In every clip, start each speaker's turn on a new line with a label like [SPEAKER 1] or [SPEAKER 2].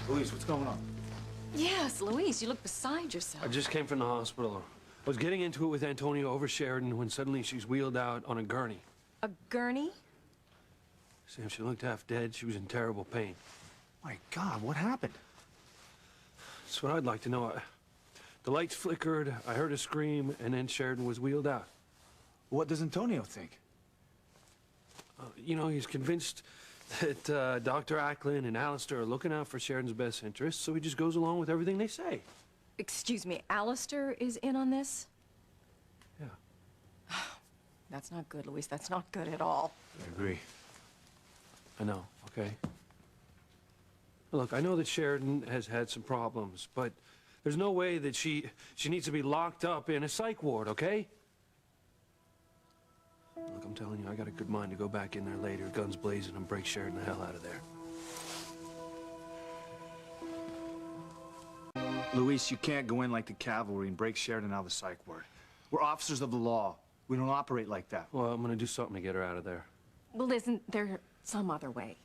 [SPEAKER 1] Louise, what's going on?
[SPEAKER 2] Yes, Luis, you look beside yourself.
[SPEAKER 3] I just came from the hospital. I was getting into it with Antonio over Sheridan when suddenly she's wheeled out on a gurney.
[SPEAKER 2] A gurney?
[SPEAKER 3] Sam, she looked half dead. She was in terrible pain.
[SPEAKER 1] My God, what happened?
[SPEAKER 3] That's what I'd like to know. The lights flickered, I heard a scream, and then Sheridan was wheeled out.
[SPEAKER 1] What does Antonio think?
[SPEAKER 3] You know, he's convinced that Dr. Ackland and Alistair are looking out for Sheridan's best interests, so he just goes along with everything they say.
[SPEAKER 2] Excuse me, Alistair is in on this?
[SPEAKER 3] Yeah.
[SPEAKER 2] That's not good, Luis. That's not good at all.
[SPEAKER 1] I agree.
[SPEAKER 3] I know, okay? Look, I know that Sheridan has had some problems, but there's no way that she needs to be locked up in a psych ward, okay? Look, I'm telling you, I got a good mind to go back in there later, guns blazing, and break Sheridan the hell out of there.
[SPEAKER 1] Luis, you can't go in like the cavalry and break Sheridan out of the psych ward. We're officers of the law. We don't operate like that.
[SPEAKER 3] Well, I'm gonna do something to get her out of there.
[SPEAKER 2] Well, isn't there some other way?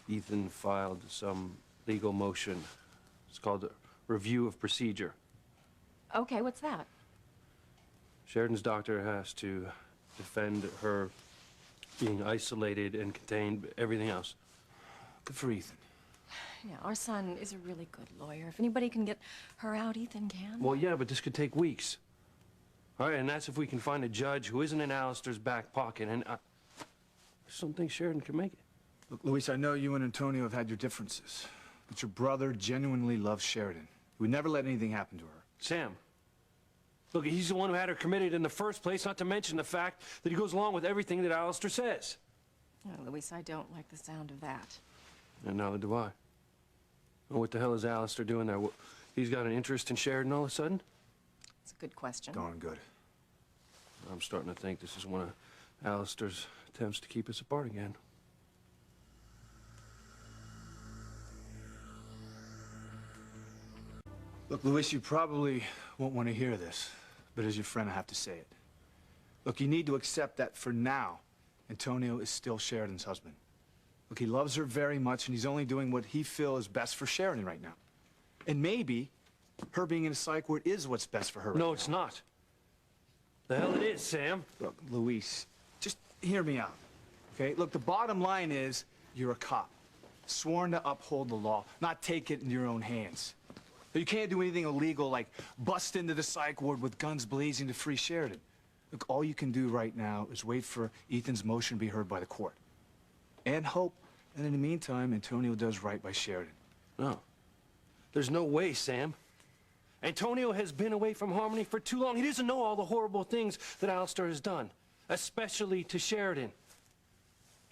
[SPEAKER 3] Ethan filed some legal motion. It's called a review of procedure.
[SPEAKER 2] Okay, what's that?
[SPEAKER 3] Sheridan's doctor has to defend her being isolated and contained, everything else.
[SPEAKER 1] Good for Ethan.
[SPEAKER 2] Yeah, our son is a really good lawyer. If anybody can get her out, Ethan can.
[SPEAKER 3] Well, yeah, but this could take weeks. All right, and that's if we can find a judge who isn't in Alistair's back pocket, and I just don't think Sheridan can make it.
[SPEAKER 1] Look, Luis, I know you and Antonio have had your differences, but your brother genuinely loves Sheridan. He would never let anything happen to her.
[SPEAKER 3] Sam, look, he's the one who had her committed in the first place, not to mention the fact that he goes along with everything that Alistair says.
[SPEAKER 2] Oh, Luis, I don't like the sound of that.
[SPEAKER 3] And neither do I. Well, what the hell is Alistair doing there? He's got an interest in Sheridan all of a sudden?
[SPEAKER 2] It's a good question.
[SPEAKER 1] Darn good.
[SPEAKER 3] I'm starting to think this is one of Alistair's attempts to keep us apart again.
[SPEAKER 1] Look, Luis, you probably won't want to hear this, but as your friend, I have to say it. Look, you need to accept that for now, Antonio is still Sheridan's husband. Look, he loves her very much, and he's only doing what he feels is best for Sheridan right now. And maybe her being in a psych ward is what's best for her right now.
[SPEAKER 3] No, it's not. The hell it is, Sam.
[SPEAKER 1] Look, Luis, just hear me out, okay? Look, the bottom line is you're a cop, sworn to uphold the law, not take it in your own hands. You can't do anything illegal like bust into the psych ward with guns blazing to free Sheridan. Look, all you can do right now is wait for Ethan's motion to be heard by the court. And hope that in the meantime, Antonio does right by Sheridan.
[SPEAKER 3] No. There's no way, Sam. Antonio has been away from Harmony for too long. He doesn't know all the horrible things that Alistair has done, especially to Sheridan.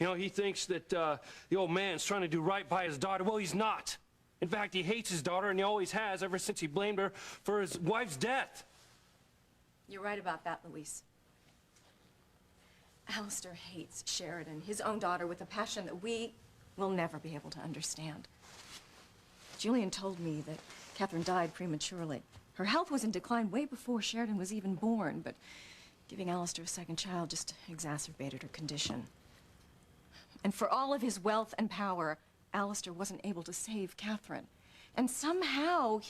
[SPEAKER 3] You know, he thinks that the old man's trying to do right by his daughter. Well, he's not. In fact, he hates his daughter, and he always has ever since he blamed her for his wife's death.
[SPEAKER 2] You're right about that, Luis. Alistair hates Sheridan, his own daughter, with a passion that we will never be able to understand. Julian told me that Catherine died prematurely. Her health was in decline way before Sheridan was even born, but giving Alistair a second child just exacerbated her condition. And for all of his wealth and power, Alistair wasn't able to save Catherine. And somehow,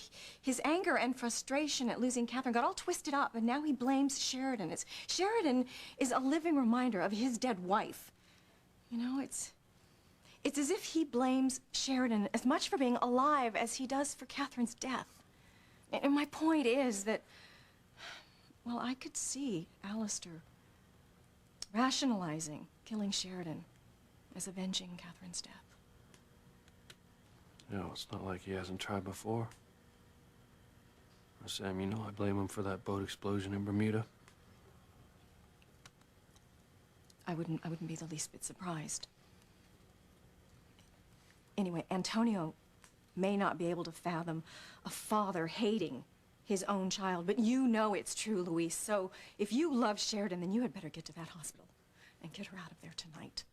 [SPEAKER 2] his anger and frustration at losing Catherine got all twisted up, and now he blames Sheridan. Sheridan is a living reminder of his dead wife. You know, it's as if he blames Sheridan as much for being alive as he does for Catherine's death. And my point is that, well, I could see Alistair rationalizing killing Sheridan as avenging Catherine's death.
[SPEAKER 3] You know, it's not like he hasn't tried before. Sam, you know I blame him for that boat explosion in Bermuda.
[SPEAKER 2] I wouldn't be the least bit surprised. Anyway, Antonio may not be able to fathom a father hating his own child, but you know it's true, Luis. So if you love Sheridan, then you had better get to that hospital and get her out of there tonight.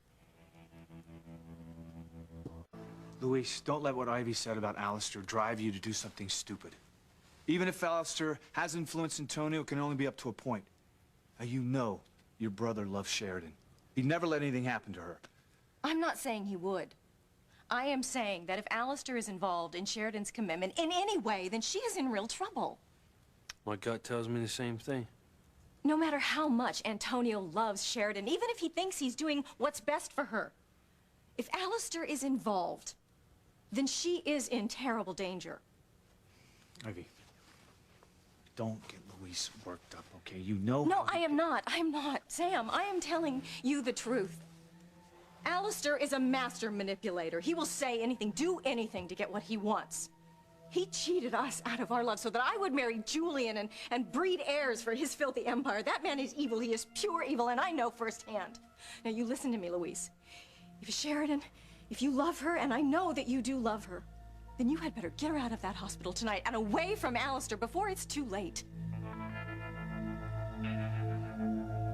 [SPEAKER 1] Luis, don't let what Ivy said about Alistair drive you to do something stupid. Even if Alistair has influenced Antonio, it can only be up to a point. Now, you know your brother loves Sheridan. He'd never let anything happen to her.
[SPEAKER 2] I'm not saying he would. I am saying that if Alistair is involved in Sheridan's commitment in any way, then she is in real trouble.
[SPEAKER 3] My gut tells me the same thing.
[SPEAKER 2] No matter how much Antonio loves Sheridan, even if he thinks he's doing what's best for her, if Alistair is involved, then she is in terrible danger.
[SPEAKER 1] Ivy, don't get Luis worked up, okay? You know.
[SPEAKER 2] No, I am not. I am not. Sam, I am telling you the truth. Alistair is a master manipulator. He will say anything, do anything to get what he wants. He cheated us out of our love so that I would marry Julian and breed heirs for his filthy empire. That man is evil. He is pure evil, and I know firsthand. Now, you listen to me, Luis. If Sheridan, if you love her, and I know that you do love her, then you had better get her out of that hospital tonight and away from Alistair before it's too late.